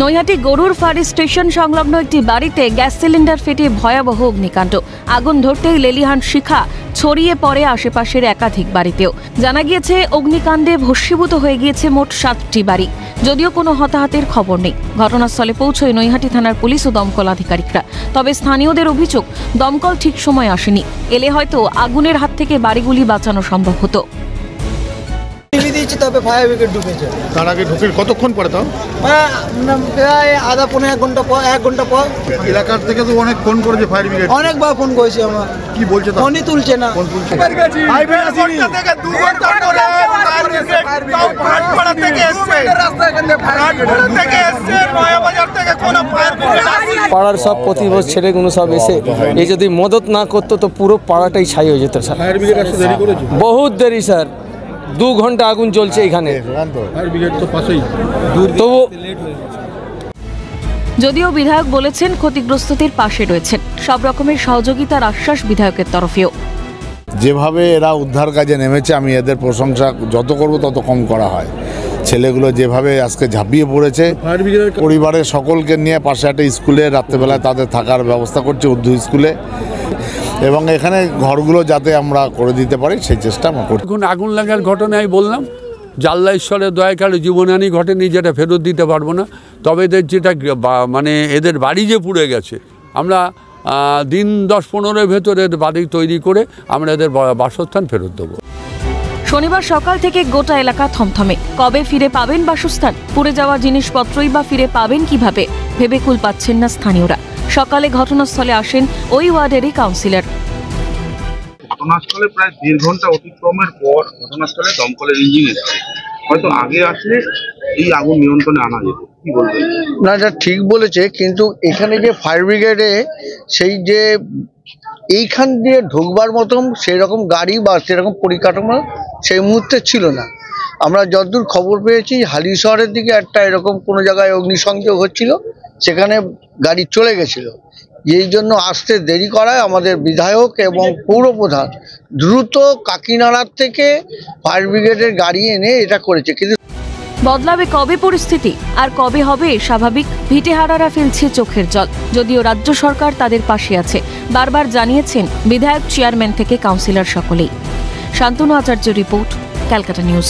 নৈহাটি গরুর ফাঁড়ি স্টেশন সংলগ্ন একটি বাড়িতে গ্যাস সিলিন্ডার ফেটে ভয়াবহ অগ্নিকাণ্ড। আগুন ধরতেই লেলিহান শিখা ছড়িয়ে পড়ে আশেপাশের একাধিক বাড়িতেও। জানা গিয়েছে অগ্নিকাণ্ডে ভস্মীভূত হয়ে গিয়েছে মোট 7টি বাড়ি। যদিও কোনো হতাহতের খবর নেই। ঘটনাস্থলে পৌঁছয় নৈহাটি থানার পুলিশ ও দমকল আধিকারিকরা। তবে স্থানীয়দের অভিযোগ, দমকল ঠিক সময় আসেনি। এলে হয়তো আগুনের হাত থেকে বাড়িগুলি বাঁচানো সম্ভব হতো। তবে ফায়ার ব্রিগেড ঢুকেছে। তার আগে ঢুকে কতক্ষণ পরে তাও? প্রায় আধা পৌনে 1 ঘন্টা পর, 1 ঘন্টা পর। এলাকার থেকে তো অনেক ফোন করেছে ফায়ার ব্রিগেড, অনেকবার ফোন করেছি আমরা। কি বলছে? ফোনই তুলছে না। ফোন তুলছে থেকে 2 ঘন্টা ধরে ফায়ার ব্রিগেড ভাটপাড়া থেকে এসেছে, ভাটপাড়া থেকে এসেছে, নয়াবাজার থেকে কোনো ফায়ার ব্রিগেড। পাড়ার সব প্রতিবেশ ছেলেগুলো সব এসে এই যদি মদত না করতো তো পুরো পাড়াটাই ছাই হয়ে যেত স্যার। ফায়ার ব্রিগেড আসতে দেরি করেছে, বহুত দেরি স্যার। 2 ঘন্টা আগুন জ্বলছে এখানে। ফায়ার ব্রিগেড তো পাশেই। তবু যদিও বিধায়ক বলেছেন ক্ষতিগ্রস্তদের পাশে রয়েছেন। সব রকমের সহযোগিতার আশ্বাস বিধায়কের তরফেও। যেভাবে এরা উদ্ধার কাজে নেমেছে, আমি এদের প্রশংসা যত করব তত কম করা হয়। ছেলেগুলো যেভাবে আজকে ঝাঁপিয়ে পড়েছে, পরিবারের সকলকে নিয়ে পাশে একটা স্কুলে রাত্রেবেলায় তাদের থাকার ব্যবস্থা করছে, উর্দু স্কুলে, এবং এখানে ঘরগুলো যাতে আমরা করে দিতে পারি সেই চেষ্টা আমরা করছি। এখন আগুন লাগার ঘটনায় বললাম, জাল্লা ঈশ্বরের দয়ায় কারো জীবনহানি ঘটেনি, যেটা ফেরত দিতে পারবো না। তবে এদের যেটা মানে এদের বাড়ি যে পুড়ে গেছে, আমরা দিন 10-15-এর ভেতরে বাড়ি তৈরি করে আমরা এদের বাসস্থান ফেরত দেবো। শনিবার সকাল থেকে গোটা এলাকা থমথমে। কবে ফিরে পাবেন বাসস্থান? পুড়ে যাওয়া জিনিসপত্রই বা ফিরে পাবেন কিভাবে ভেবে কুল পাচ্ছেন না স্থানীয়রা। সকালে ঘটনাস্থলে আসেন ওই ওয়ার্ডেরই কাউন্সিলর। ঘটনাস্থলে প্রায় 1.5 ঘন্টা অতিক্রমের পর ঘটনাস্থলে দমকলের ইঞ্জিন এসেছে। হয়তো আগে আসলে এই আগুন নিয়ন্ত্রণে আনা যেত। কি বলবেন? না, এটা ঠিক বলেছে, কিন্তু এখানে যে ফায়ার ব্রিগেডে সেই যে এইখান দিয়ে ঢুকবার মতন সেই রকম গাড়ি বা সেরকম পরিকাঠামো সেই মুহূর্তে ছিল না। আমরা যতদূর খবর পেয়েছি, হালি শহরের দিকে একটা এরকম কোনো জায়গায় অগ্নিসংযোগ হচ্ছিল, সেখানে গাড়ি চলে গেছিল। এই জন্য আসতে দেরি করায় আমাদের বিধায়ক এবং পৌরপ্রধান দ্রুত কাকিনাড়ার থেকে ফায়ার ব্রিগেডের গাড়ি এনে এটা করেছে। কিন্তু বদলাবে কবে পরিস্থিতি, আর কবে হবে স্বাভাবিক? ভিটেহারারা ফেলছে চোখের জল। যদিও রাজ্য সরকার তাদের পাশে আছে, বারবার জানিয়েছেন বিধায়ক, চেয়ারম্যান থেকে কাউন্সিলর সকলেই। শান্তনু আচার্য রিপোর্ট, ক্যালকাটা নিউজ।